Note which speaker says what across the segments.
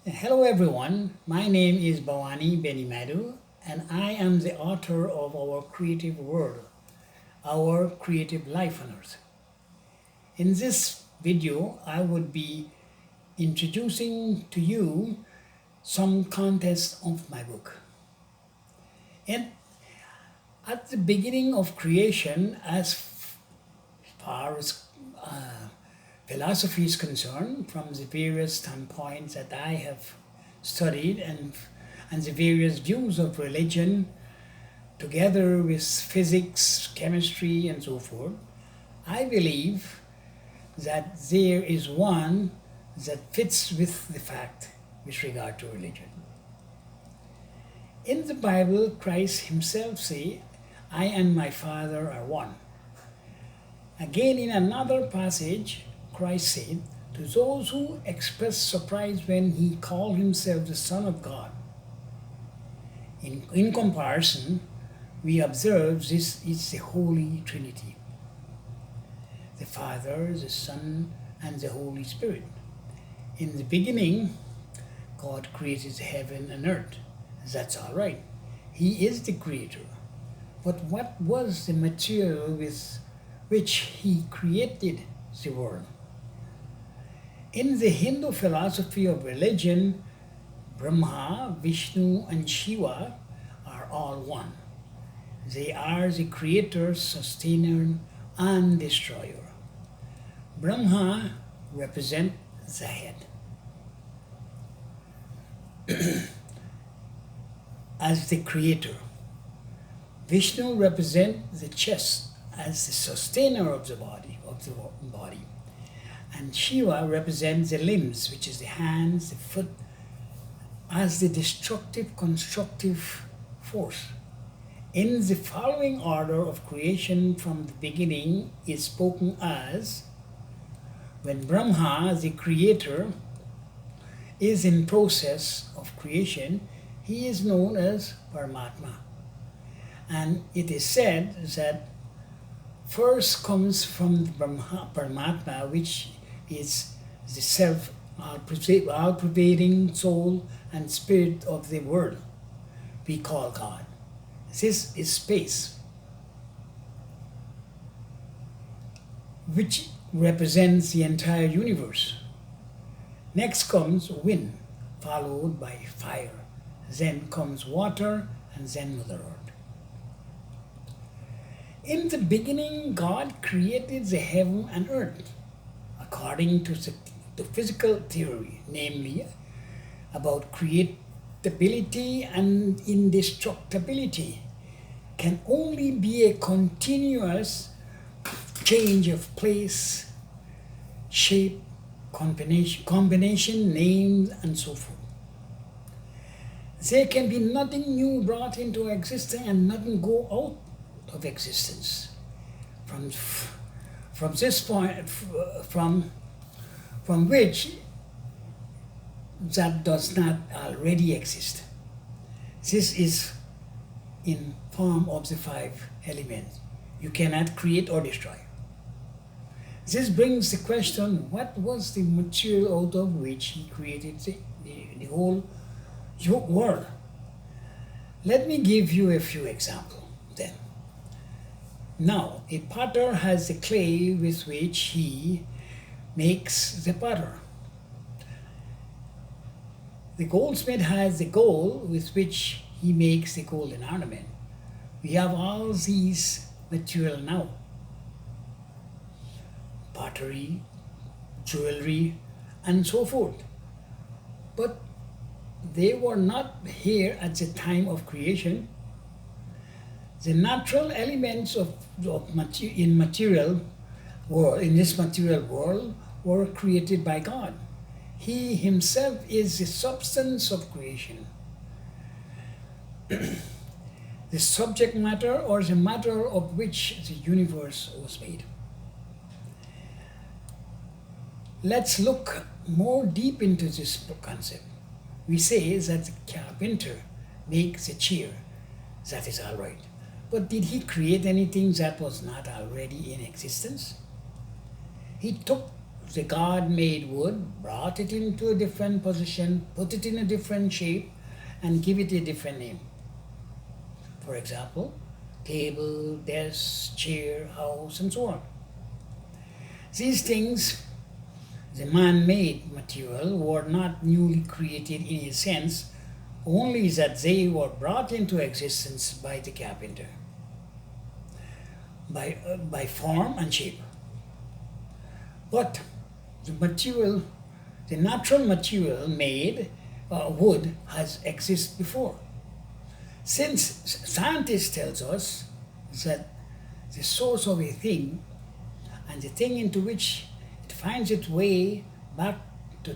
Speaker 1: Hello everyone, my name is Bhavani Benimadu and I am the author of Our Creative World, Our Creative Life on Earth. In this video, I would be introducing to you some contents of my book. And at the beginning of creation, as far as philosophy is concerned, from the various standpoints that I have studied and the various views of religion, together with physics, chemistry, and so forth, I believe that there is one that fits with the fact with regard to religion. In the Bible, Christ himself says, I and my Father are one. Again, in another passage, Christ said, to those who expressed surprise when he called himself the Son of God. In comparison, we observe this is the Holy Trinity, the Father, the Son, and the Holy Spirit. In the beginning, God created heaven and earth. That's all right. He is the creator. But what was the material with which he created the world? In the Hindu philosophy of religion, Brahma, Vishnu, and Shiva are all one. They are the creator, sustainer, and destroyer. Brahma represents the head. As the creator. Vishnu represents the chest as the sustainer of the body, And Shiva represents the limbs, which is the hands, the foot, as the destructive, constructive force. In the following order of creation from the beginning is spoken as when Brahma, the creator, is in process of creation, he is known as Paramatma. And it is said that first comes from the Paramatma, which is the self, all-pervading soul and spirit of the world we call God. This is space, which represents the entire universe. Next comes wind, followed by fire. Then comes water, and then Mother Earth. In the beginning, God created the heaven and earth according to the physical theory, namely about creatability and indestructibility, can only be a continuous change of place, shape, combination, names, and so forth. There can be nothing new brought into existence and nothing go out of existence. From this point, from which that does not already exist. This is in form of the five elements. You cannot create or destroy. This brings the question, what was the material out of which he created the whole world? Let me give you a few examples then. Now, a potter has the clay with which he makes the potter. The goldsmith has the gold with which he makes the golden ornament. We have all these material now. Pottery, jewelry, and so forth. But they were not here at the time of creation. The natural elements in this material world were created by God. He himself is the substance of creation. The subject matter or the matter of which the universe was made. Let's look more deep into this concept. We say that the carpenter makes a chair. That is all right. But did he create anything that was not already in existence? He took the God made wood, brought it into a different position, put it in a different shape, and give it a different name. For example, table, desk, chair, house, and so on. These things, the man-made material, were not newly created in a sense, only that they were brought into existence by the carpenter, by form and shape. But the material, the natural material made wood has existed before. Since scientists tells us that the source of a thing and the thing into which it finds its way back to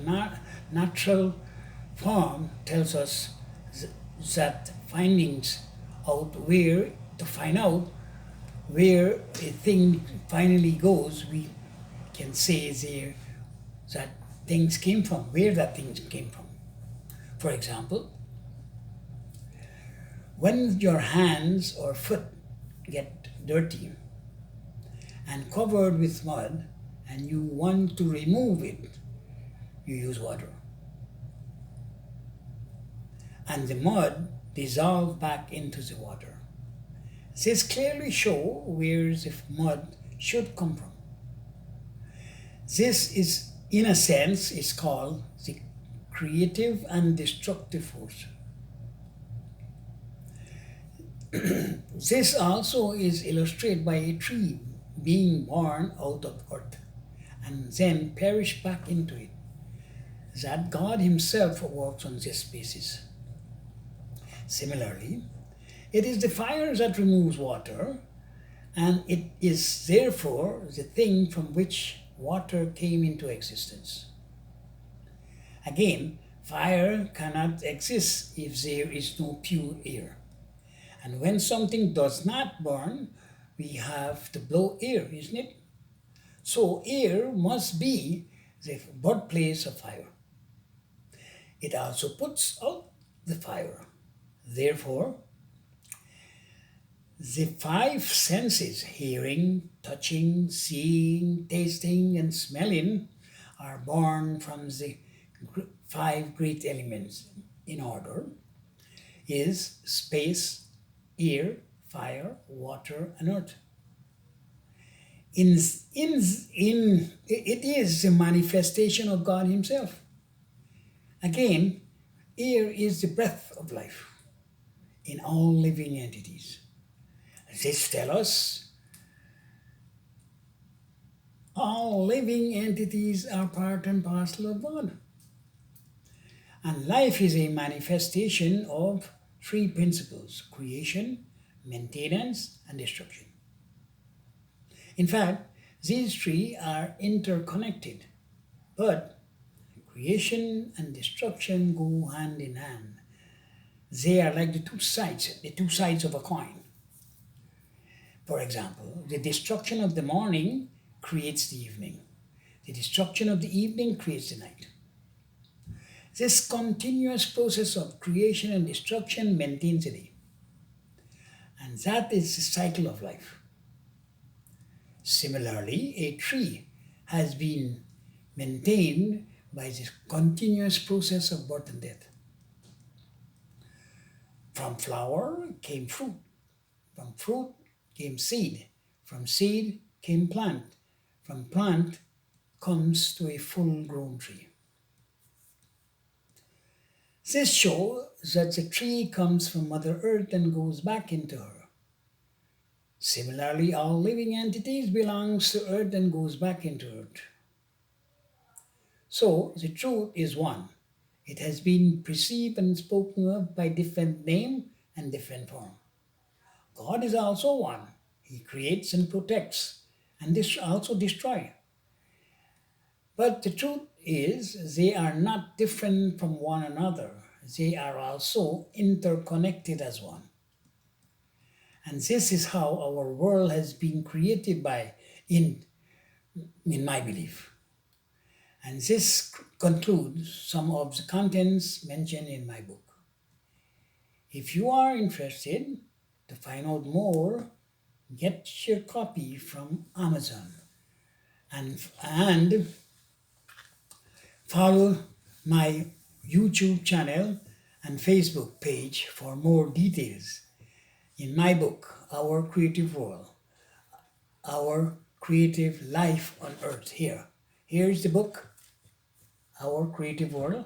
Speaker 1: natural form tells us that findings out where to find out where a thing finally goes, we can say there that things came from, where that thing came from. For example, when your hands or foot get dirty and covered with mud and you want to remove it, you use water. And the mud dissolves back into the water. This clearly shows where the mud should come from. This is, in a sense, is called the creative and destructive force. This also is illustrated by a tree being born out of earth and then perish back into it. That God Himself works on this basis. Similarly, it is the fire that removes water, and it is therefore the thing from which water came into existence. Again, fire cannot exist if there is no pure air. And when something does not burn, we have to blow air, isn't it? So air must be the birthplace of fire. It also puts out the fire. Therefore, the five senses, hearing, touching, seeing, tasting, and smelling, are born from the five great elements in order is space, air, fire, water, and earth. It is the manifestation of God Himself. Again, air is the breath of life in all living entities. This tells us all living entities are part and parcel of God. And life is a manifestation of three principles: creation, maintenance, and destruction. In fact, these three are interconnected, but creation and destruction go hand in hand. They are like the two sides of a coin. For example, the destruction of the morning creates the evening. The destruction of the evening creates the night. This continuous process of creation and destruction maintains the day. And that is the cycle of life. Similarly, a tree has been maintained by this continuous process of birth and death. From flower came fruit. From fruit came seed. From seed came plant. From plant comes to a full-grown tree. This shows that the tree comes from Mother Earth and goes back into her. Similarly, all living entities belongs to Earth and goes back into Earth. So the truth is one. It has been perceived and spoken of by different name and different form. God is also one. He creates and protects and also destroys. But the truth is they are not different from one another. They are also interconnected as one. And this is how our world has been created in my belief. And this concludes some of the contents mentioned in my book. If you are interested to find out more, get your copy from Amazon. And Follow my YouTube channel and Facebook page for more details. In my book, Our Creative World, Our Creative Life on Earth, here's the book, Our Creative World.